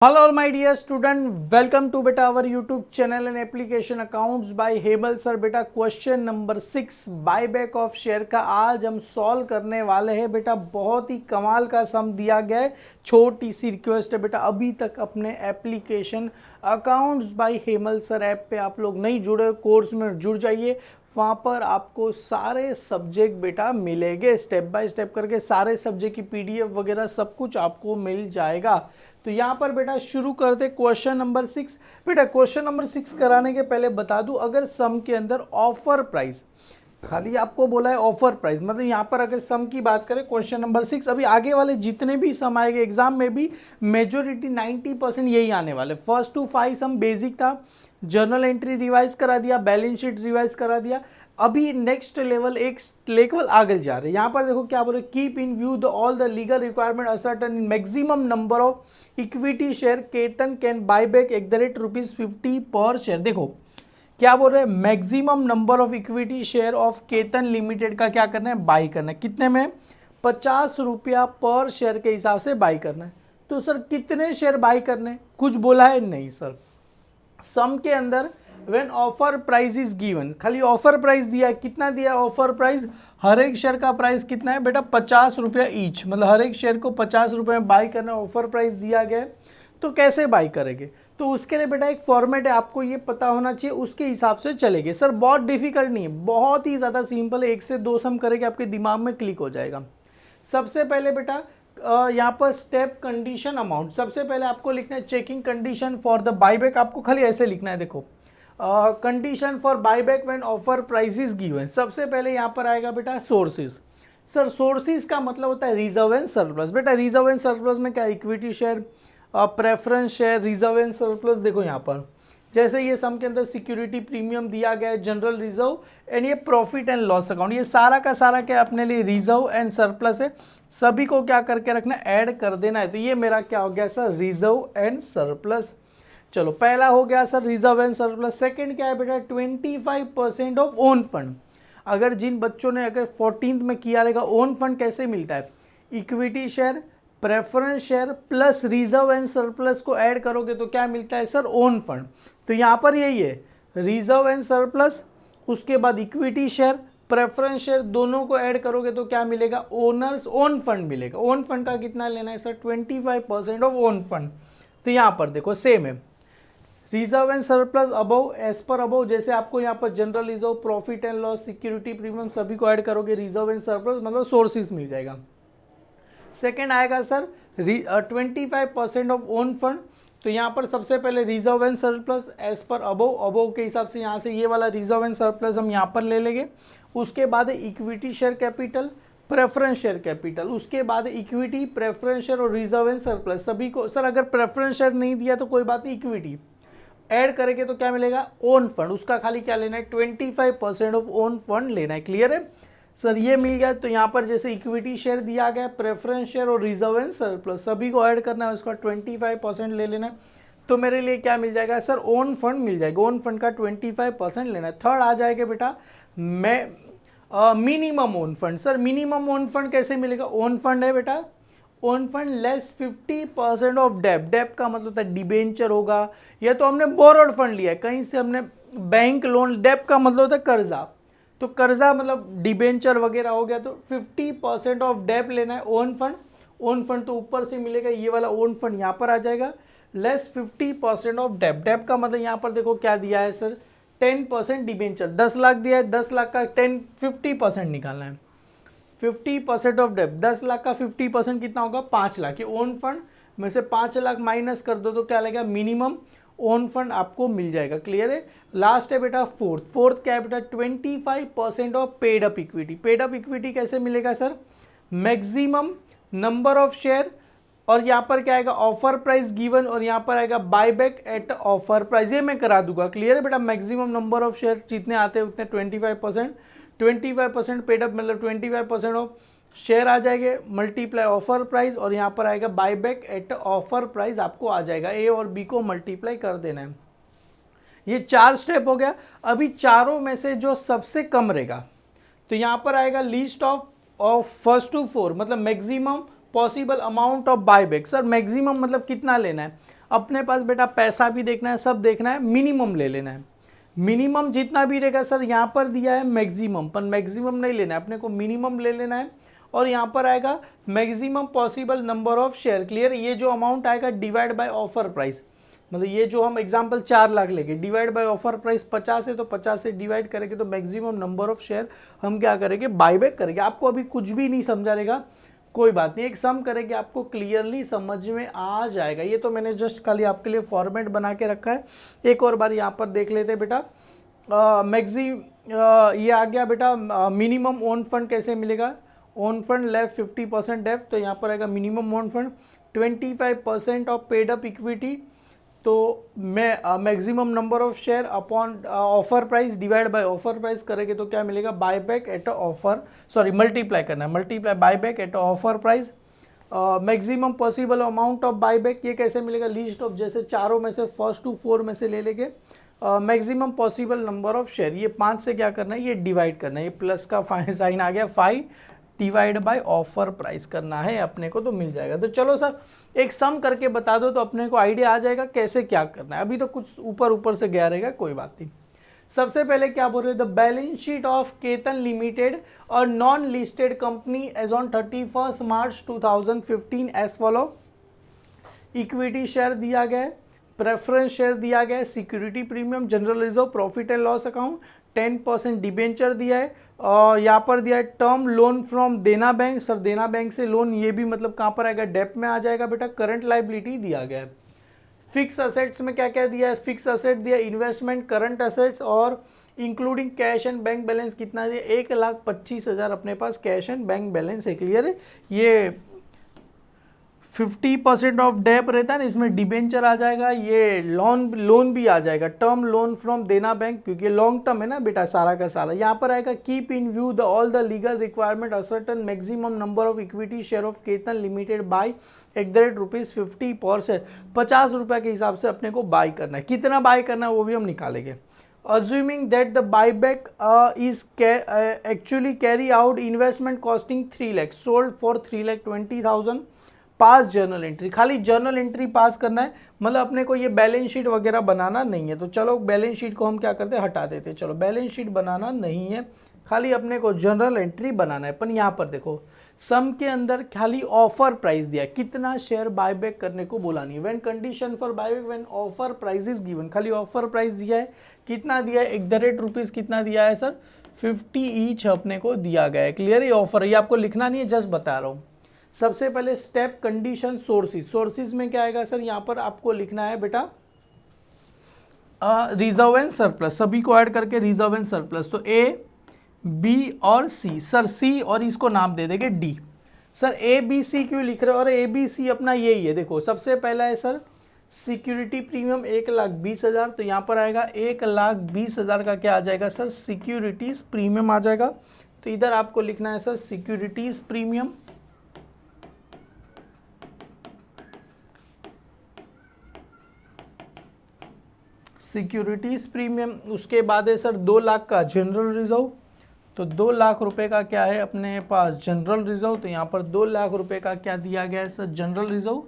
Hello all my dear student, welcome to beta our YouTube channel and application accounts by Hemal sir. बेटा question number 6 buyback of share का आज हम solve करने वाले हैं। बेटा बहुत ही कमाल का सम दिया गया है। छोटी सी रिक्वेस्ट है बेटा, अभी तक अपने application accounts by Hemal sir app पे आप लोग नहीं जुड़े, कोर्स में जुड़ जाइए। वहाँ पर आपको सारे सब्जेक्ट बेटा मिलेंगे, स्टेप बाय स्टेप करके सारे सब्जेक्ट की पीडीएफ वगैरह सब कुछ आपको मिल जाएगा। तो यहाँ पर बेटा शुरू करते क्वेश्चन नंबर 6। बेटा क्वेश्चन नंबर 6 कराने के पहले बता दूं, अगर सम के अंदर ऑफर प्राइस खाली आपको बोला है ऑफर प्राइस, मतलब यहाँ पर अगर सम की बात करें क्वेश्चन नंबर 6, अभी आगे वाले जितने भी सम आएंगे एग्जाम में भी मेजोरिटी 90% यही आने वाले। फर्स्ट टू 5 सम बेसिक था, जर्नल एंट्री रिवाइज करा दिया, बैलेंस शीट रिवाइज करा दिया। अभी नेक्स्ट लेवल एक लेवल आगे जा रहे हैं। यहाँ पर देखो क्या बोल रहे, keep in view the all the legal requirement ascertain in maximum number of equity share Ketan can buy back ₹50 पर शेयर। देखो क्या बोल रहे हैं, maximum number of equity share of Ketan limited का क्या करना है, बाई करना है। कितने में, ₹50 पर शेयर के हिसाब से बाई करना है। तो सर कितने शेयर बाई करने, कुछ बोला है नहीं सर। सम के अंदर when offer price is given, खाली ऑफर प्राइस दिया है। कितना दिया है ऑफर प्राइस, हर एक शेयर का प्राइस कितना है बेटा, ₹50 ईच, मतलब हर एक शेयर को ₹50 में बाई करना ऑफर प्राइस दिया गया है। तो कैसे बाई करेंगे, तो उसके लिए बेटा एक फॉर्मेट है, आपको ये पता होना चाहिए, उसके हिसाब से चलेंगे। सर बहुत डिफिकल्ट नहीं है, बहुत ही ज़्यादा सिंपल है, 1 से 2 सम करेंगे आपके दिमाग में क्लिक हो जाएगा। सबसे पहले बेटा यहाँ पर स्टेप कंडीशन अमाउंट, सबसे पहले आपको लिखना है checking condition for the buyback. आपको खाली ऐसे लिखना है, देखो condition for buyback when offer price is given. सबसे पहले यहाँ पर आएगा बेटा सोर्सेज। सर सोर्सेज का मतलब होता है रिजर्व एंड सरप्लस। बेटा रिजर्व एंड सरप्लस में क्या, equity share, preference share, reserve and surplus. देखो यहाँ पर जैसे ये सम के अंदर सिक्योरिटी प्रीमियम दिया गया है, जनरल रिजर्व एंड ये प्रॉफिट एंड लॉस अकाउंट, ये सारा का सारा क्या अपने लिए रिजर्व एंड सरप्लस है। सभी को क्या करके रखना है, ऐड कर देना है। तो ये मेरा क्या हो गया सर, रिजर्व एंड सरप्लस। चलो पहला हो गया sir reserve and surplus. Second क्या है बेटा, 25% ऑफ ओन फंड। अगर जिन बच्चों ने अगर 14th में किया रहेगा, ओन फंड कैसे मिलता है, equity share, preference share plus reserve and surplus को ऐड करोगे तो क्या मिलता है सर, ओन फंड। तो यहाँ पर यही है, रिजर्व एंड सरप्लस, उसके बाद इक्विटी शेयर, प्रेफरेंस शेयर, दोनों को ऐड करोगे तो क्या मिलेगा, ओनर्स ओन फंड मिलेगा। ओन फंड का कितना लेना है सर, 25% ऑफ ओन फंड। तो यहाँ पर देखो सेम है, reserve and surplus above as पर अबव, जैसे आपको यहाँ पर general reserve, profit and loss, security premium सभी को ऐड करोगे, रिजर्व एंड सरप्लस मतलब सोर्सेज मिल जाएगा। सेकेंड आएगा सर 25% ऑफ ओन फंड। तो यहाँ पर सबसे पहले रिजर्व एंड सरप्लस एज पर अबव, अबव के हिसाब से यहाँ से ये वाला रिजर्व एंड सरप्लस हम यहाँ पर ले लेंगे। उसके बाद equity share capital, preference share capital, उसके बाद इक्विटी, प्रेफरेंस शेयर और रिजर्व एंड सरप्लस सभी को। सर अगर प्रेफरेंस शेयर नहीं दिया तो कोई बात नहीं, इक्विटी ऐड करेंगे तो क्या मिलेगा, ओन फंड। उसका खाली क्या लेना है, 25% ऑफ ओन फंड लेना है। क्लियर है सर, ये मिल गया। तो यहाँ पर जैसे इक्विटी शेयर दिया गया, प्रेफरेंस शेयर और रिजर्व एंड सरप्लस सभी को ऐड करना है, उसका 25% ले लेना है। तो मेरे लिए क्या मिल जाएगा सर, ओन फंड मिल जाएगा। ओन फंड का 25% लेना है। थर्ड आ जाएगा बेटा मैं minimum own fund. Sir minimum own fund कैसे मिलेगा, ओन फंड है बेटा, own fund less 50% of dep. Dep का मतलब होता है डिबेंचर होगा, या तो हमने बोरोड फंड लिया है कहीं से, हमने बैंक लोन। डेप का मतलब होता है कर्जा, तो कर्जा मतलब डिबेंचर वगैरह हो गया। तो 50% ऑफ डेप लेना है, ओन फंड। ओन फंड तो ऊपर से मिलेगा, ये वाला ओन फंड यहाँ पर आ जाएगा, लेस 50% ऑफ डेप। डेप का मतलब यहाँ पर देखो क्या दिया है सर, 10% डिबेंचर। 10 लाख दिया है, 10 लाख का 50% निकालना है। 50% ऑफ डेप, 10 लाख का 50% कितना होगा, 5 लाख। ये ओन फंड में से 5 लाख माइनस कर दो तो क्या लगेगा, मिनिमम ओन फंड आपको मिल जाएगा। क्लियर है। लास्ट है बेटा फोर्थ क्या है बेटा, 25% of paid up equity. Paid up equity कैसे मिलेगा sir, maximum number of share, और यहाँ पर क्या आएगा, ऑफर प्राइस गिवन, और यहाँ पर आएगा बायबैक एट ऑफर प्राइस। ये मैं करा दूंगा। क्लियर है बेटा, मैक्सिमम नंबर ऑफ शेयर जितने आते हैं उतने 25% पेड अप मतलब 25% ऑफ शेयर आ जाएंगे, मल्टीप्लाई ऑफर प्राइस, और यहाँ पर आएगा बायबैक एट ऑफर प्राइस आपको आ जाएगा। ए और बी को मल्टीप्लाई कर देना है। ये 4 स्टेप हो गया। अभी चारों में से जो सबसे कम रहेगा, तो यहाँ पर आएगा लिस्ट ऑफ फर्स्ट टू 4, मतलब maximum possible amount of buyback. Sir maximum मतलब कितना लेना है, अपने पास बेटा पैसा भी देखना है, सब देखना है, मिनिमम ले लेना है। मिनिमम जितना भी रहेगा सर, यहाँ पर दिया है मैक्सिमम, पर मैक्सिमम नहीं लेना है अपने को, मिनिमम ले लेना है। और यहाँ पर आएगा maximum possible number of share. Clear. ये जो अमाउंट आएगा डिवाइड बाय ऑफर प्राइस, मतलब ये जो हम एग्जांपल 4 लाख लेंगे, डिवाइड बाय ऑफर प्राइस 50 है तो 50 से डिवाइड करेंगे तो मैक्सिमम नंबर ऑफ शेयर हम क्या करेंगे, बायबैक करेंगे। आपको अभी कुछ भी नहीं समझा रहेगा, कोई बात नहीं, एक सम करेंगे आपको क्लियरली समझ में आ जाएगा। ये तो मैंने जस्ट खाली आपके लिए फॉर्मेट बना के रखा है। एक और बार यहाँ पर देख लेते हैं बेटा। ये आ गया बेटा मिनिमम ओन फंड कैसे मिलेगा, ओन फंड लेफ्ट 50% डेफ, तो यहाँ पर आएगा minimum own fund 25% of paid up equity, तो मैं maximum number of share upon offer price divide by offer price करेंगे तो क्या मिलेगा, buyback at offer, sorry multiply करना है, multiply buyback at offer price. Maximum possible amount of buyback ये कैसे मिलेगा, लीस्ट ऑफ, जैसे चारों में से फर्स्ट टू 4 में से ले लेंगे। Maximum possible number of share, ये 5 से क्या करना है, ये डिवाइड करना है, ये प्लस का साइन आ गया, 5 डिवाइड बाय ऑफर प्राइस करना है अपने को, तो मिल जाएगा। तो चलो सर एक सम करके बता दो तो अपने को आइडिया आ जाएगा कैसे क्या करना है। अभी तो कुछ ऊपर ऊपर से गया रहेगा, कोई बात नहीं। सबसे पहले क्या बोल रहे हैं, the balance sheet of Ketan limited और non listed company as on 31 March 2015 as follow. Equity share दिया गया है, प्रेफरेंस शेयर दिया गया है, security premium, general reserve, profit and loss account, 10% debenture दिया है, और यहाँ पर दिया है term loan from Dena bank. Sir Dena bank से लोन, ये भी मतलब कहाँ पर आएगा, डेप्ट में आ जाएगा बेटा। करंट लाइबिलिटी दिया गया है। फिक्स असेट्स में क्या क्या दिया है, फिक्स असेट दिया, इन्वेस्टमेंट, करंट असेट्स और including cash and bank balance कितना दिया, 1,25,000 अपने पास कैश एंड बैंक बैलेंस है। क्लियर है। ये 50% ऑफ डेप रहता है ना, इसमें डिबेंचर आ जाएगा, ये लोन भी आ जाएगा, term loan from Dena bank, क्योंकि लॉन्ग टर्म है ना बेटा सारा का सारा। यहाँ पर आएगा keep in view the all the legal requirement ascertain maximum number of equity share of Ketan limited by ₹50 50 रुपये के हिसाब से अपने को बाय करना है। कितना बाय करना है वो भी हम निकालेंगे। Assuming that the buyback is actually carry out investment costing 3 lakh, sold for 3,20,000, pass journal entry, खाली जर्नल एंट्री पास करना है, मतलब अपने को ये बैलेंस शीट वगैरह बनाना नहीं है। तो चलो बैलेंस शीट को हम क्या करते हैं, हटा देते हैं। चलो बैलेंस शीट बनाना नहीं है, खाली अपने को जर्नल एंट्री बनाना है। पर यहाँ पर देखो सम के अंदर खाली ऑफर प्राइस दिया है, कितना शेयर बायबैक करने को बोला नहीं है। When condition for buyback when offer price is given, खाली ऑफर प्राइस दिया है, कितना दिया है, ₹1 कितना दिया है सर, 50 ईच अपने को दिया गया है। क्लियर। ये ऑफर है, ये आपको लिखना नहीं है, जस्ट बता रहा हूँ। सबसे पहले स्टेप कंडीशन सोर्सेज, सोर्सेज में क्या आएगा सर, यहाँ पर आपको लिखना है बेटा रिजर्व एंड सरप्लस, सभी को ऐड करके रिजर्व एंड सरप्लस। तो ए बी और सी, सर सी और इसको नाम दे देंगे D. Sir A B C क्यों लिख रहे हो, और ए बी सी अपना यही है। देखो सबसे पहला है सर सिक्योरिटी प्रीमियम 1,20,000, तो यहाँ पर आएगा 1,20,000 का क्या आ जाएगा सर, सिक्योरिटीज प्रीमियम आ जाएगा। तो इधर आपको लिखना है sir securities premium, securities premium. उसके बाद है सर 2 लाख का जनरल रिजर्व, तो 2 लाख रुपए का क्या है अपने पास जनरल रिजर्व। तो यहाँ पर 2 लाख रुपए का क्या दिया गया है सर, जनरल रिजर्व।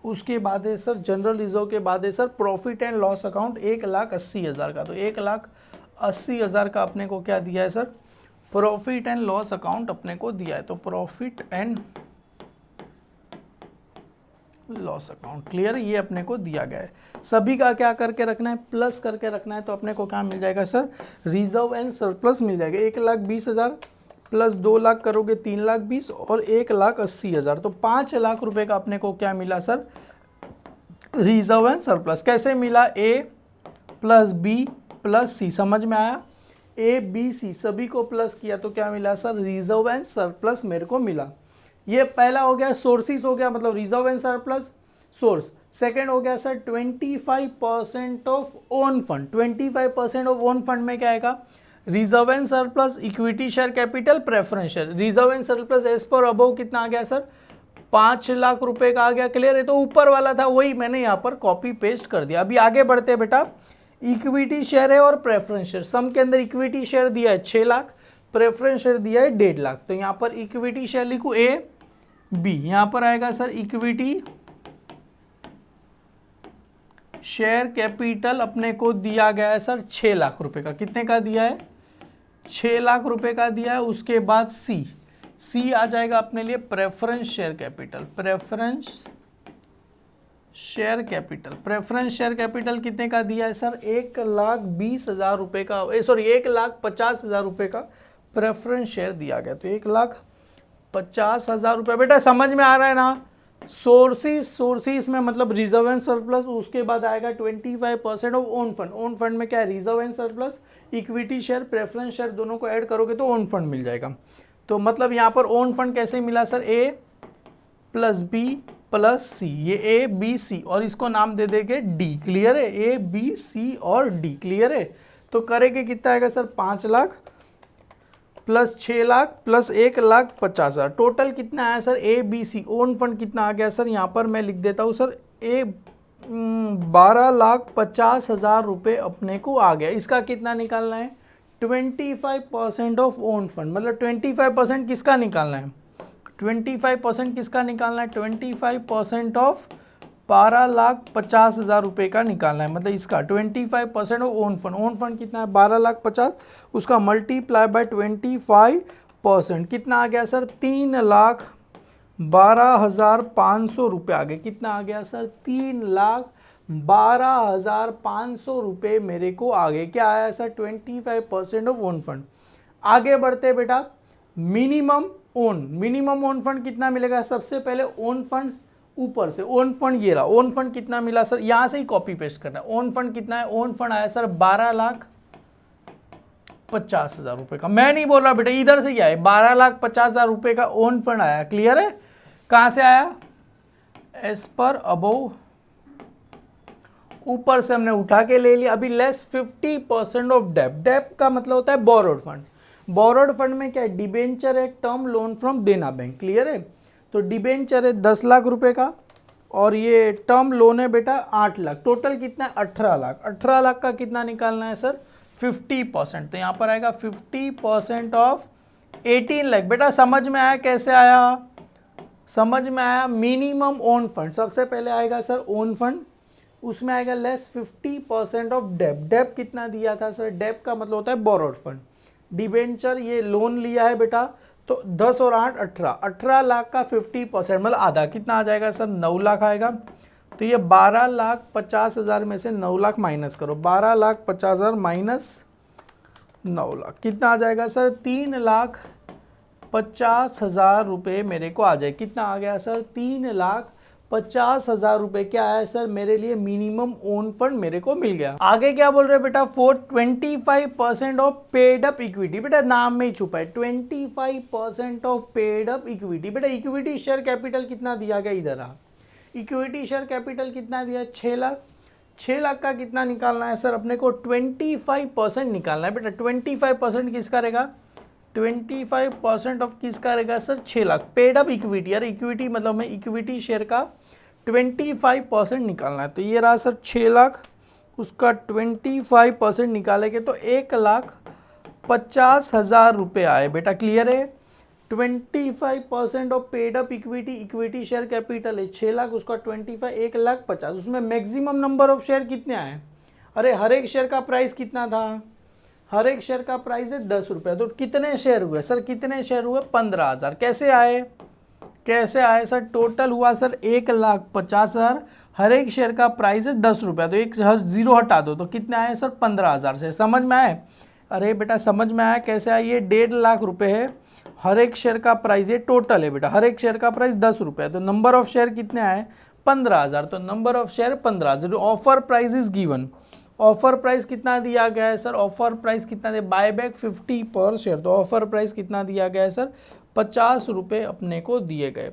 उसके बाद है सर जनरल रिजर्व के बाद है sir profit and loss account 1,80,000 का, तो 1,80,000 का अपने को क्या दिया है sir, profit and loss account अपने को दिया है। तो profit and loss account, clear है, ये अपने को दिया गया है। सभी का क्या करके रखना है, प्लस करके रखना है। तो अपने को क्या मिल जाएगा सर, रिजर्व एंड सरप्लस मिल जाएगा। 1,20,000 प्लस 2 लाख करोगे 3,20,000 और 1,80,000, तो 5 लाख रुपए का अपने को क्या मिला सर, रिजर्व एंड सरप्लस। कैसे मिला, ए प्लस बी प्लस सी, समझ में आया। ए बी सी सभी को प्लस किया तो क्या मिला सर, रिजर्व एंड सरप्लस मेरे को मिला। ये पहला हो गया सोर्सेस हो गया, मतलब reserve and surplus source. Second हो गया sir 25% of own fund, 25% of own fund में क्या आएगा, reserve and surplus, equity share capital, preference share. Reserve and surplus as पर अबव कितना आ गया सर, 5 लाख रुपए का आ गया। क्लियर है। तो ऊपर वाला था वही मैंने यहाँ पर कॉपी पेस्ट कर दिया। अभी आगे बढ़ते हैं बेटा, इक्विटी शेयर है और प्रेफरेंस शेयर। सम के अंदर इक्विटी शेयर दिया है 6 लाख, प्रेफरेंस शेयर दिया है 1.5 लाख, तो यहाँ पर इक्विटी शेयर लिखूँ ए बी, यहाँ पर आएगा सर इक्विटी शेयर कैपिटल अपने को दिया गया है सर 6 लाख रुपए का। कितने का दिया है? 6 लाख रुपए का दिया है। उसके बाद सी आ जाएगा अपने लिए preference share capital. Preference share capital कितने का दिया है सर? 1,20,000 रुपए का, 1,50,000 रुपए का प्रेफरेंस शेयर दिया गया। तो 1,50,000 रुपए। बेटा समझ में आ रहा है ना? सोर्सेस में मतलब रिजर्व एंड सरप्लस, उसके बाद आएगा 25% of own fund. Own fund में क्या है? Reserve and surplus, equity share, preference share दोनों को ऐड करोगे तो ओन फंड मिल जाएगा। तो मतलब यहाँ पर ओन फंड कैसे मिला सर? ए प्लस बी प्लस सी, ये ए बी सी और इसको नाम दे देंगे डी। क्लियर है? ए बी सी और डी। क्लियर है? तो करेंगे कितना आएगा sir? 5 lakh plus 6 lakh plus 1,50,000, total कितना आया sir? A B C own fund कितना आ गया सर? यहाँ पर मैं लिख देता हूँ सर 12,50,000 रुपये अपने को आ गया। इसका कितना निकालना है? 25% ऑफ ओन फंड, मतलब 25% किसका निकालना है? 25% किसका निकालना है? 25% ऑफ 12,50,000 रुपये का निकालना है, मतलब इसका 25% of own fund. Own fund कितना है? 12,50,000, उसका मल्टीप्लाई बाय 25% कितना आ गया सर? 3,12,500 रुपये आ गए। कितना आ गया सर? 3,12,500 रुपये मेरे को आ गए। क्या आया सर? 25% of own fund. आगे बढ़ते बेटा, मिनिमम ओन फंड कितना मिलेगा? सबसे पहले ओन फंड ऊपर से, ओन फंड ये रहा। ओन फंड कितना मिला सर? यहां से ही कॉपी पेस्ट करना है। ओन फंड कितना है? ओन फंड आया सर 12,50,000 रुपए का। मैं नहीं बोल रहा बेटा, इधर से क्या है? 12,50,000 रुपए का ओन फंड आया। क्लियर है? कहां से आया? एज पर अबोव, ऊपर से हमने उठा के ले लिया। अभी लेस 50% ऑफ डेब्ट। डेब्ट का मतलब होता है बोरोड फंड। बोरोड फंड में क्या है? डिबेंचर है, term loan from Dena bank. Clear है? तो डिबेंचर है 10 लाख रुपए का और ये टर्म लोन है बेटा 8 लाख। टोटल कितना है? 18 लाख। 18 लाख का कितना निकालना है सर? 50%। तो यहाँ पर आएगा 50% ऑफ 18 लाख। बेटा समझ में आया? कैसे आया? समझ में आया? मिनिमम ओन फंड सबसे पहले आएगा सर ओन फंड, उसमें आएगा लेस 50% ऑफ डेब्ट। डेब्ट कितना दिया था सर? डेब्ट का मतलब होता है बोरोड फंड। डिबेंचर ये लोन लिया है बेटा, तो 10 और 8 18, 18 लाख का 50% मतलब आधा कितना आ जाएगा सर? 9 लाख आएगा। तो ये 12,50,000 में से 9 लाख माइनस करो, 12,50,000 माइनस 9 लाख कितना आ जाएगा सर? 3,50,000 रुपये मेरे को आ जाए। कितना आ गया सर? 3,50,000 रुपये क्या आया सर? मेरे लिए मिनिमम ओन फंड मेरे को मिल गया। आगे क्या बोल रहे हैं बेटा? 25% ऑफ पेड अप इक्विटी। बेटा नाम में ही छुपा है 25% ऑफ पेड अप इक्विटी। बेटा इक्विटी शेयर कैपिटल कितना दिया गया? इधर आ, इक्विटी शेयर कैपिटल कितना दिया? 6 लाख। 6 लाख का कितना निकालना है सर? अपने को 25% निकालना है। बेटा 25% किसका रहेगा? 25% ऑफ किसका रहेगा sir? 6 lakh. Paid up equity, यार इक्विटी मतलब हमें इक्विटी शेयर का 25% निकालना है। तो ये रहा सर 6 लाख, उसका 25% निकालेंगे तो 1,50,000 रुपये आए। बेटा क्लियर है? 25% of paid up equity, equity share capital है 6 लाख, उसका 25 1,50,000। उसमें मैक्सिमम नंबर ऑफ शेयर कितने आए? अरे हर एक शेयर का प्राइस कितना था? हर एक शेयर का प्राइस है 10 रुपये। तो कितने शेयर हुए सर? कितने शेयर हुए? 15,000। कैसे आए? कैसे आए सर? टोटल हुआ सर 1,50,000। हर एक शेयर का प्राइस है 10 रुपये, तो एक जीरो हटा दो तो कितने आए सर? 15,000 शेयर। समझ में आए? अरे बेटा समझ में आया? कैसे आए? ये 1.5 लाख रुपये है, हर एक शेयर का प्राइस, ये टोटल है बेटा, हर एक शेयर का प्राइस 10 रुपये। तो नंबर ऑफ शेयर कितने आए? 15,000। तो number of share 15,000। Offer price is given. Offer price कितना दिया गया है सर? ऑफर प्राइस कितना दे? बाय बैक 50 पर शेयर। तो ऑफर प्राइस कितना दिया गया है सर? 50 रुपये अपने को दिए गए।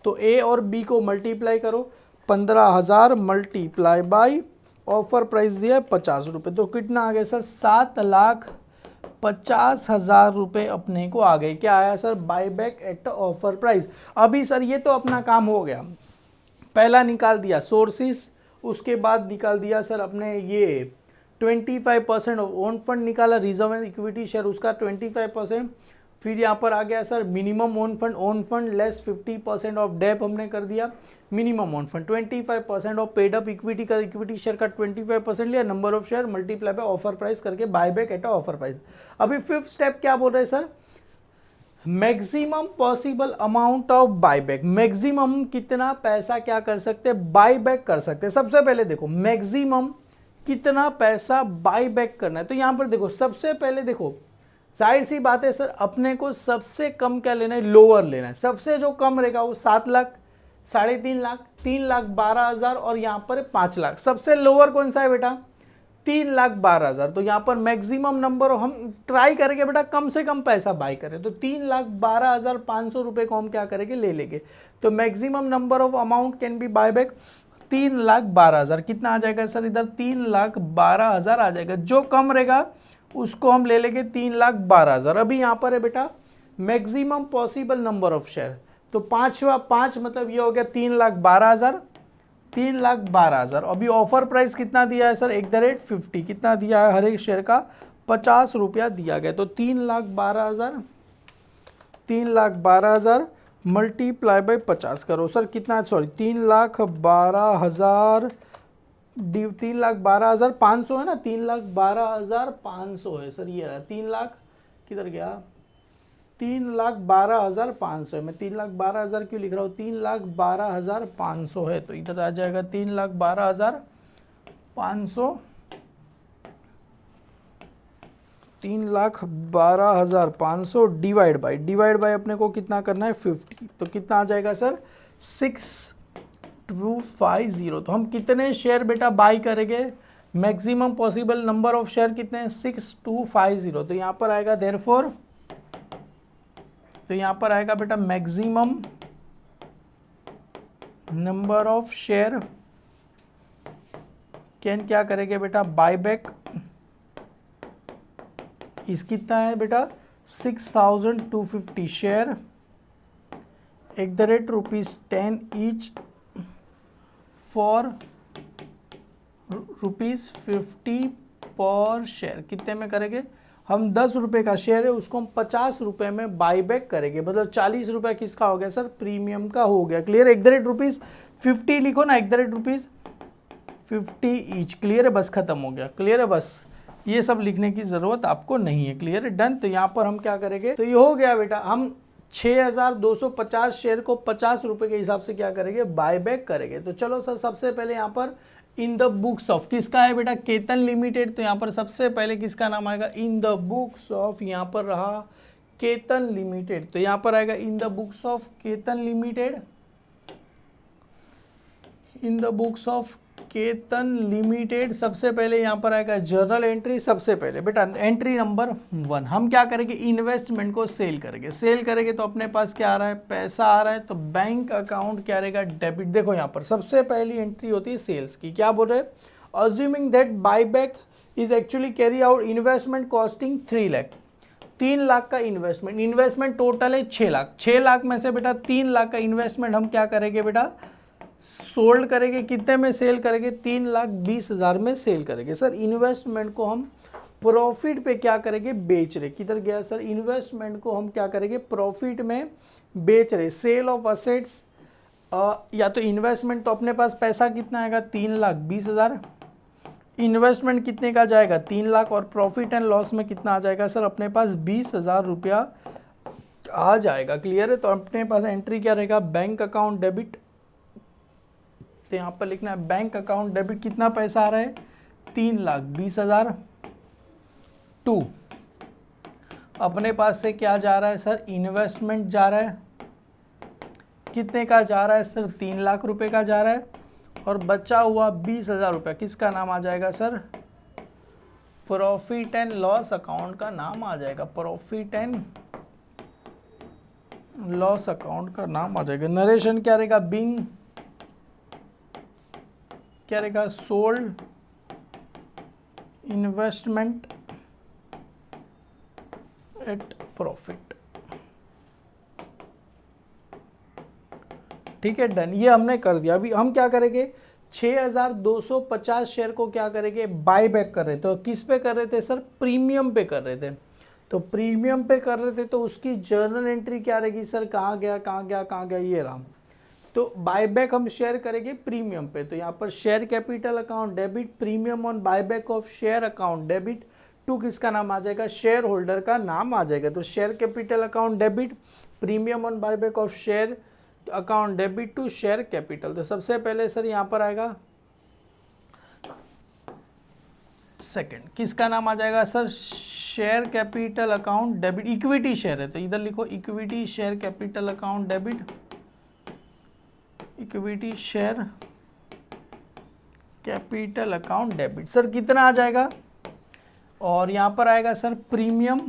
तो ए और बी को मल्टीप्लाई करो, 15,000 मल्टीप्लाई बाई ऑफर प्राइस दिया है 50 रुपये, तो कितना आ गया सर? 7,50,000 रुपये अपने को आ गए। क्या आया sir? Bye back at offer price. अभी सर ये तो अपना काम हो गया, पहला निकाल दिया सोर्सेस, उसके बाद निकाल दिया सर अपने ये 25% ऑफ ओन फंड निकाला, रिजर्व एंड इक्विटी शेयर उसका 25%। फिर यहाँ पर आ गया sir minimum own fund less 50% of debt हमने कर दिया। Minimum own fund 25% of paid up equity का, इक्विटी शेयर का 25% लिया, number of share multiply by offer price करके buy back at offer price. अभी फिफ्थ स्टेप क्या बोल रहे हैं sir, maximum possible amount of buyback, maximum कितना पैसा क्या कर सकते हैं, बायबैक कर सकते हैं। सबसे पहले देखो मैक्सिमम कितना पैसा बायबैक करना है, तो यहां पर देखो सबसे पहले देखो जाहिर सी बात है सर, अपने को सबसे कम क्या लेना है, लोअर लेना है। सबसे जो कम रहेगा वो 7 लाख, 3.5 लाख, 3,12,000 और यहाँ पर 5 लाख। सबसे लोअर कौन सा है बेटा, 3,12,000। तो यहाँ पर मैक्सिमम नंबर हम ट्राई करेंगे बेटा कम से कम पैसा बाय करें, तो 3,12,500 रुपये को हम क्या करेंगे, ले लेंगे। तो maximum number of amount can be buy back 3,12,000। कितना आ जाएगा सर, इधर 3,12,000 आ जाएगा। जो कम रहेगा उसको हम ले लेंगे 3,12,000। अभी यहाँ पर है बेटा maximum possible number of share, तो 5 मतलब ये हो गया 3,12,000, 3,12,000। अभी ऑफर प्राइस कितना दिया है सर, @50। कितना दिया है, हर एक शेयर का 50 रुपया दिया गया। तो 3,12,000, 3,12,000 मल्टीप्लाई बाय 50 करो सर, कितना, सॉरी 3,12,000 3,12,500 है ना, 3,12,500 है सर, ये रहा 3 लाख, किधर गया, 3,12,500 है। मैं 3,12,000 क्यों लिख रहा हूँ, 3,12,500 है, तो इधर आ जाएगा 3,12,500, 3,12,500 डिवाइड बाय अपने को कितना करना है, 50। तो कितना आ जाएगा सर, 6,250। तो हम कितने शेयर बेटा बाई करेंगे, maximum possible number of share कितने हैं, 6,250। तो यहाँ पर आएगा देयरफॉर, तो यहाँ पर आएगा बेटा maximum number of share can क्या करेंगे बेटा, बायबैक इस कितना है बेटा, 6,250 शेयर @10 ईच फॉर ₹50 पर शेयर। कितने में करेंगे हम, 10 रुपये का शेयर है उसको हम 50 रुपये में बायबैक करेंगे, मतलब 40 रुपये किसका हो गया सर, प्रीमियम का हो गया। क्लियर, ₹50 लिखो ना, ₹50 ईच। क्लियर है, बस खत्म हो गया। क्लियर है, बस ये सब लिखने की ज़रूरत आपको नहीं है। क्लियर है, डन। तो यहाँ पर हम क्या करेंगे, तो ये हो गया बेटा, हम 6,250 शेयर को 50 रुपये के हिसाब से क्या करेंगे, बायबैक करेंगे। तो चलो सर, सबसे पहले यहाँ पर इन द बुक्स ऑफ किसका है बेटा, केतन लिमिटेड। तो यहाँ पर सबसे पहले किसका नाम आएगा, इन द बुक्स ऑफ, यहाँ पर रहा केतन लिमिटेड। तो यहाँ पर आएगा in the books of Ketan limited, in the books of Ketan limited. सबसे पहले यहाँ पर आएगा जर्नल एंट्री। सबसे पहले बेटा एंट्री नंबर 1, हम क्या करेंगे, इन्वेस्टमेंट को सेल करेंगे। सेल करेंगे तो अपने पास क्या आ रहा है, पैसा आ रहा है, तो बैंक अकाउंट क्या रहेगा, डेबिट। देखो यहाँ पर सबसे पहली एंट्री होती है सेल्स की। क्या बोल रहे हैं, assuming that buyback is actually carry out investment costing 3 lakh, 3 lakh का इन्वेस्टमेंट टोटल है 6 लाख। 6 लाख में से बेटा 3 लाख का इन्वेस्टमेंट हम क्या करेंगे बेटा, सोल्ड करेंगे। कितने में सेल करेंगे, 3,20,000 में सेल करेंगे। सर इन्वेस्टमेंट को हम प्रॉफिट पे क्या करेंगे, बेच रहे। किधर गया सर, इन्वेस्टमेंट को हम क्या करेंगे, प्रॉफिट में बेच रहे। सेल ऑफ असेट्स, या तो इन्वेस्टमेंट, तो अपने पास पैसा कितना आएगा, 3,20,000। इन्वेस्टमेंट कितने का जाएगा, 3 लाख, और प्रॉफिट एंड लॉस में कितना आ जाएगा सर, अपने पास 20,000 रुपया आ जाएगा। क्लियर है, तो अपने पास एंट्री क्या रहेगा, बैंक अकाउंट डेबिट। तो यहाँ पर लिखना है बैंक अकाउंट डेबिट, कितना पैसा आ रहा है, 3,20,000 टू अपने पास से क्या जा रहा है सर, इन्वेस्टमेंट जा रहा है। कितने का जा रहा है सर, 3 लाख रुपए का जा रहा है, और बचा हुआ 20,000 रुपया किसका नाम आ जाएगा sir, profit and loss account का नाम आ जाएगा। प्रॉफिट एंड लॉस अकाउंट का नाम आ जाएगा। नरेशन क्या रहेगा, बिंग क्या रहेगा, सोल्ड इन्वेस्टमेंट एट प्रॉफिट। ठीक है, डन। ये हमने कर दिया। अभी हम क्या करेंगे, 6250 शेयर को क्या करेंगे, बाय बैक कर रहे थे। तो किस पे कर रहे थे सर, प्रीमियम पे कर रहे थे। तो प्रीमियम पे कर रहे थे तो उसकी जर्नल एंट्री क्या रहेगी सर, कहाँ गया कहाँ गया कहाँ गया, ये रहा। तो बायबैक हम शेयर करेंगे प्रीमियम पे, तो यहाँ पर share capital account debit, premium on buyback of share account debit to किसका नाम आ जाएगा, शेयर होल्डर का नाम आ जाएगा। तो share capital account debit, premium on buyback of share account debit to share capital. तो सबसे पहले सर यहाँ पर आएगा सेकंड, किसका नाम आ जाएगा sir, share capital account debit, equity share है तो इधर लिखो equity share capital account debit, equity share capital account debit. Sir कितना आ जाएगा, और यहां पर आएगा sir premium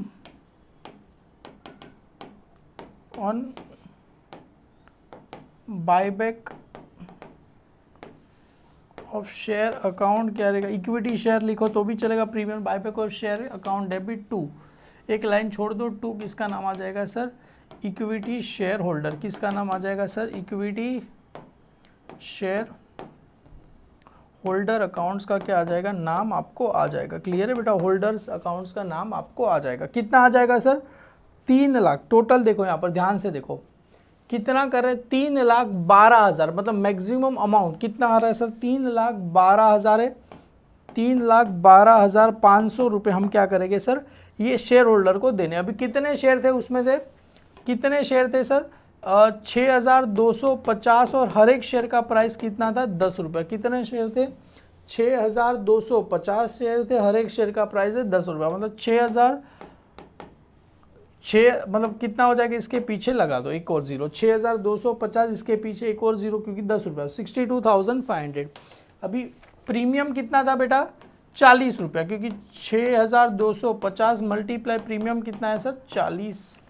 on buyback of share account, क्या रहेगा, इक्विटी शेयर लिखो तो भी चलेगा, premium buyback of share account debit to, एक लाइन छोड़ दो, टू किसका नाम आ जाएगा सर, इक्विटी शेयर होल्डर, किसका नाम आ जाएगा sir, equity share holder accounts का क्या आ जाएगा, नाम आपको आ जाएगा। क्लियर है बेटा, होल्डर्स अकाउंट्स का नाम आपको आ जाएगा। कितना आ जाएगा सर, 3 लाख टोटल। देखो यहाँ पर ध्यान से देखो कितना कर रहे हैं, 3,12,000, मतलब मैक्सिमम अमाउंट कितना आ रहा है सर, 3,12,000 है। 3,12,500 रुपये हम क्या करेंगे सर, ये शेयर होल्डर को देने। अभी कितने शेयर थे, उसमें से कितने शेयर थे सर, 6,250, और हर एक शेयर का प्राइस कितना था, 10 रुपये। कितने शेयर थे, 6,250 शेयर थे, हर एक शेयर का प्राइस है 10 रुपये, मतलब 6,000 मतलब कितना हो जाएगा, इसके पीछे लगा दो एक और जीरो, 6,250 इसके पीछे एक और जीरो, क्योंकि 10 रुपये, 62,500। अभी प्रीमियम कितना था बेटा, 40 रुपये, क्योंकि 6,250 मल्टीप्लाई प्रीमियम कितना है सर, 40,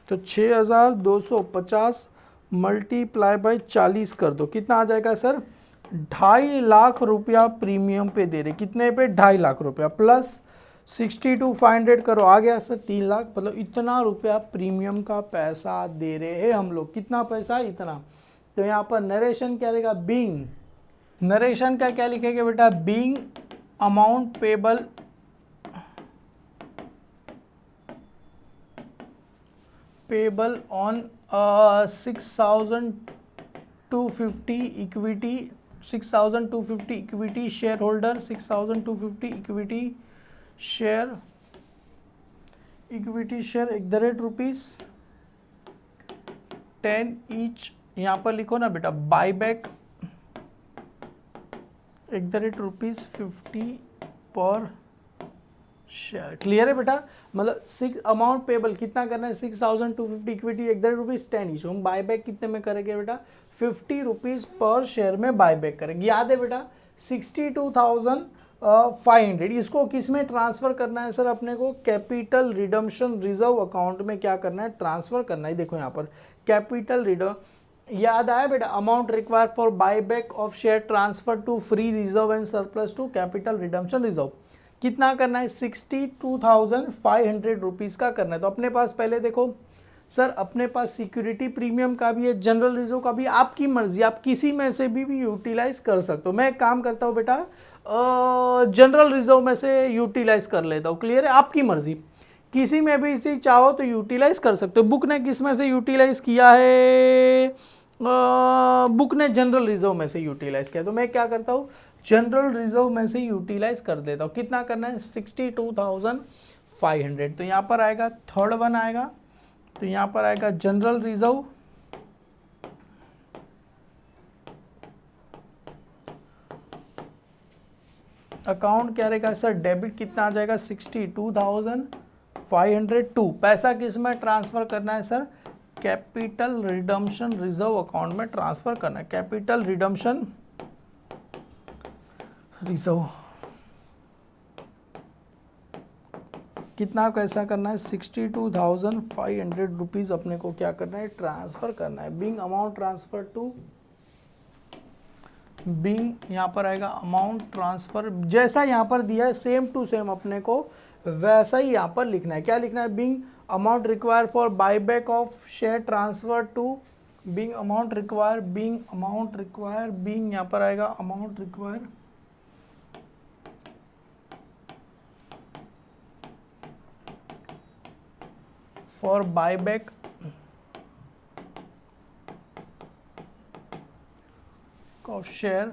तो 6,250 मल्टीप्लाई बाई 40 कर दो, कितना आ जाएगा सर, 2.5 लाख रुपया प्रीमियम पे दे रहे। कितने पे, 2.5 लाख रुपया, प्लस 62,500 करो, आ गया सर 3 लाख, मतलब इतना रुपया प्रीमियम का पैसा दे रहे हैं हम लोग। कितना पैसा, इतना। तो यहाँ पर नरेशन क्या रहेगा, बीइंग, नरेशन का क्या लिखेगा बेटा, being amount payable payable on 6,250 equity, 6,250 equity share holder, 6,250 equity share ₹10 each. यहाँ पर लिखो ना बेटा, बायबैक ₹50 पर शेयर। क्लियर है बेटा, मतलब 6 अमाउंट पेबल कितना करना है, 6,250 इक्विटी ₹10 ईच। हम बायबैक कितने में करेंगे बेटा, ₹50 पर शेयर में बायबैक करेंगे। याद है बेटा, 62,500 इसको किस में ट्रांसफर करना है सर, अपने को कैपिटल रिडम्पशन रिजर्व अकाउंट में क्या करना है, ट्रांसफर करना है। देखो यहाँ पर कैपिटल रिडम, याद आया बेटा, amount required for buyback of share transfer to free reserve and surplus to capital redemption reserve. कितना करना है, 62,500 रुपीज़ का करना है। तो अपने पास पहले देखो सर, अपने पास सिक्योरिटी प्रीमियम का भी है, जनरल रिजर्व का भी, आपकी मर्जी, आप किसी में से भी यूटिलाइज कर सकते हो। मैं एक काम करता हूँ बेटा, जनरल रिजर्व में से यूटिलाइज कर लेता हूँ। क्लियर है, आपकी मर्जी, किसी में भी इसी चाहो तो यूटिलाइज कर सकते हो। बुक ने किस में से यूटिलाइज किया है, बुक ने जनरल रिजर्व में से यूटिलाइज किया, तो मैं क्या करता हूँ, जनरल रिजर्व में से यूटिलाइज कर देता हूँ। कितना करना है, 62,500। तो यहाँ पर आएगा थर्ड वन आएगा, तो यहाँ पर आएगा जनरल रिजर्व, अकाउंट क्या रहेगा सर, डेबिट कितना आ जाएगा, 62,502। पैसा किस में ट्रांसफर करना है sir, capital redemption reserve account में ट्रांसफर करना है, कैपिटल रिडम्पशन रिजर्व। कितना कैसा करना है, 62,500 रुपीज़ अपने को क्या करना है, ट्रांसफ़र करना है। Being amount transfer to, being यहाँ पर आएगा अमाउंट ट्रांसफ़र, जैसा यहाँ पर दिया है सेम टू सेम अपने को वैसा ही यहाँ पर लिखना है। क्या लिखना है, being amount required for buyback of share transfer to being amount require, being यहाँ पर आएगा amount require for buyback of share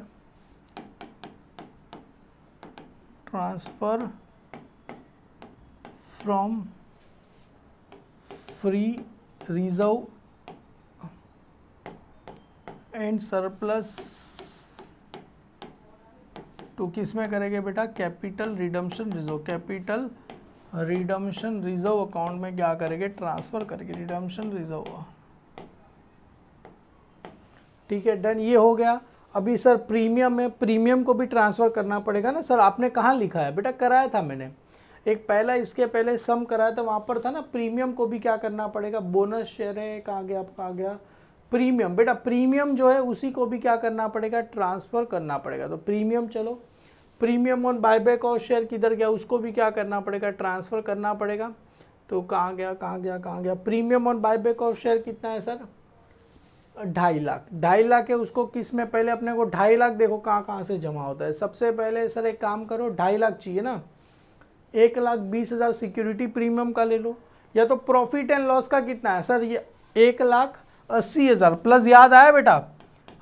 transfer from free reserve and surplus तो किस में करेंगे बेटा, कैपिटल रिडम्पशन रिजर्व अकाउंट में क्या करेंगे, ट्रांसफर करेंगे रिडम्पशन रिजर्व। ठीक है, डन, ये हो गया। अभी सर प्रीमियम में, प्रीमियम को भी ट्रांसफर करना पड़ेगा ना सर, आपने कहाँ लिखा है बेटा, कराया था मैंने एक पहला, इसके पहले सम कराया था, वहाँ पर था ना प्रीमियम को भी क्या करना पड़ेगा, बोनस शेयर है, कहाँ गया प्रीमियम, बेटा प्रीमियम जो है उसी को भी क्या करना पड़ेगा, ट्रांसफर करना पड़ेगा। तो प्रीमियम, चलो premium on buyback of share किधर गया, उसको भी क्या करना पड़ेगा, ट्रांसफर करना पड़ेगा। तो कहाँ गया premium on buyback of share कितना है सर, 2.5 लाख है, उसको किस में, पहले अपने को 2.5 लाख, देखो कहाँ से जमा होता है। सबसे पहले सर एक काम करो, 2.5 लाख चाहिए ना, 1,20,000 सिक्योरिटी प्रीमियम का ले लो, या तो प्रॉफिट एंड लॉस का कितना है सर, ये 1,80,000 प्लस, याद आया बेटा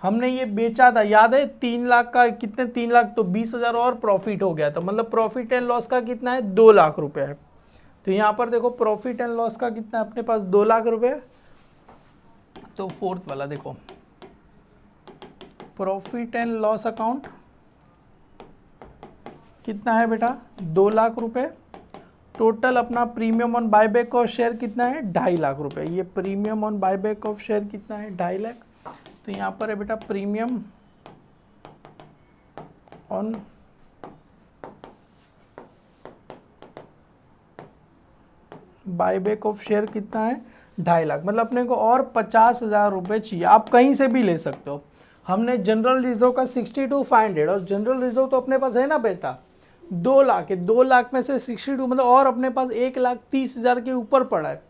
हमने ये बेचा था, याद है 3 लाख का, कितने 3 लाख, तो 20,000 और प्रॉफिट हो गया, तो मतलब प्रॉफिट एंड लॉस का कितना है, 2 लाख रुपए है। तो यहाँ पर देखो प्रॉफिट एंड लॉस का कितना है अपने पास, 2 लाख रुपए। तो फोर्थ वाला देखो, प्रॉफिट एंड लॉस अकाउंट कितना है बेटा, 2 लाख रुपए। टोटल अपना premium on buyback of share कितना है, 2.5 लाख रुपए। ये premium on buyback of share कितना है, 2.5 लाख। तो यहाँ पर है बेटा premium on buyback of share कितना है, 2.5 लाख। मतलब अपने को और 50,000 रुपये चाहिए, आप कहीं से भी ले सकते हो। हमने जनरल रिजर्व का 62,500 और जनरल रिजर्व तो अपने पास है ना बेटा 2 लाख है, 2 लाख में से 62 मतलब और अपने पास 1,30,000 के ऊपर पड़ा है,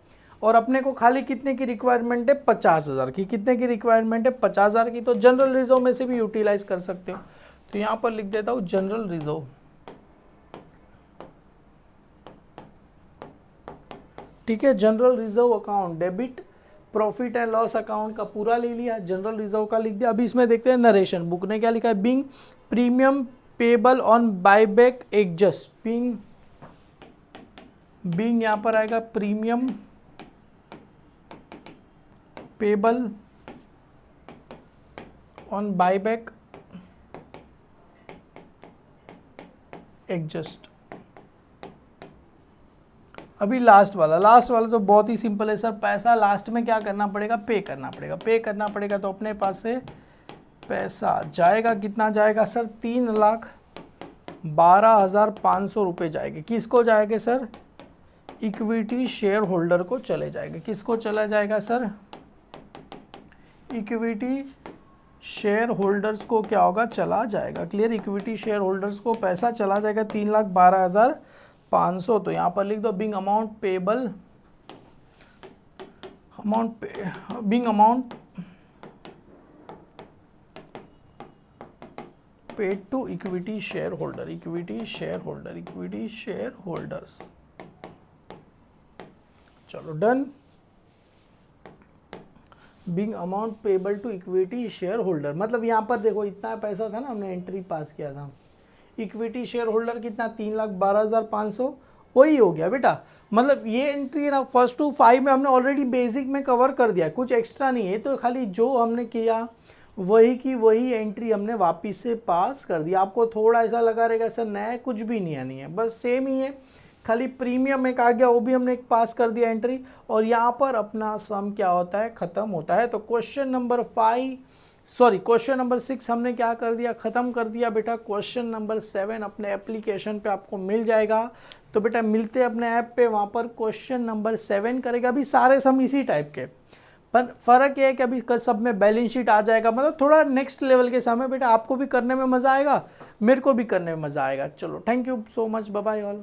और अपने को खाली कितने की रिक्वायरमेंट है, 50,000 की। कितने की रिक्वायरमेंट है, 50,000 की। तो जनरल रिजर्व में से भी यूटिलाइज कर सकते हो। तो यहाँ पर लिख देता हूँ जनरल रिजर्व, ठीक है। General reserve account debit, profit and loss account का पूरा ले लिया, जनरल रिजर्व का लिख दिया। अभी इसमें देखते हैं नरेशन, बुक ने क्या लिखा है, being premium payable on buyback adjust, being यहाँ पर आएगा premium payable on buyback adjust. अभी लास्ट वाला तो बहुत ही सिंपल है सर, पैसा लास्ट में क्या करना पड़ेगा, पे करना पड़ेगा। तो अपने पास से पैसा जाएगा, कितना जाएगा सर, 3,12,500 रुपये जाएंगे। किसको जाएंगे सर, इक्विटी शेयर होल्डर को चले जाएंगे। किसको चला जाएगा सर, इक्विटी शेयर होल्डर्स को क्या होगा, चला जाएगा। क्लियर, इक्विटी शेयर होल्डर्स को पैसा चला जाएगा 3,12,500। तो यहाँ पर लिख दो being amount payable, being amount paid to equity share holders. चलो done, being amount payable to equity share holder. मतलब यहाँ पर देखो इतना पैसा था ना, हमने एंट्री पास किया था, इक्विटी शेयर होल्डर कितना, 3,12,500, वही हो गया बेटा। मतलब ये एंट्री ना 1 to 5 में हमने ऑलरेडी बेसिक में कवर कर दिया, कुछ एक्स्ट्रा नहीं है। तो खाली जो हमने किया वही की वही एंट्री हमने वापिस से पास कर दिया। आपको थोड़ा ऐसा लगा रहेगा सर नया कुछ भी नहीं है, बस सेम ही है, खाली प्रीमियम एक आ गया, वो भी हमने एक पास कर दिया एंट्री, और यहाँ पर अपना सम क्या होता है, ख़त्म होता है। तो क्वेश्चन नंबर 6 हमने क्या कर दिया, ख़त्म कर दिया बेटा। क्वेश्चन नंबर 7 अपने एप्लीकेशन पे आपको मिल जाएगा। तो बेटा मिलते हैं अपने ऐप पे, वहाँ पर क्वेश्चन नंबर 7 करेगा। अभी सारे सम इसी टाइप के, पर फ़र्क ये है कि अभी सब में बैलेंस शीट आ जाएगा, मतलब थोड़ा नेक्स्ट लेवल के समय बेटा आपको भी करने में मज़ा आएगा, मेरे को भी करने में मज़ा आएगा। चलो thank you so much, bye bye all.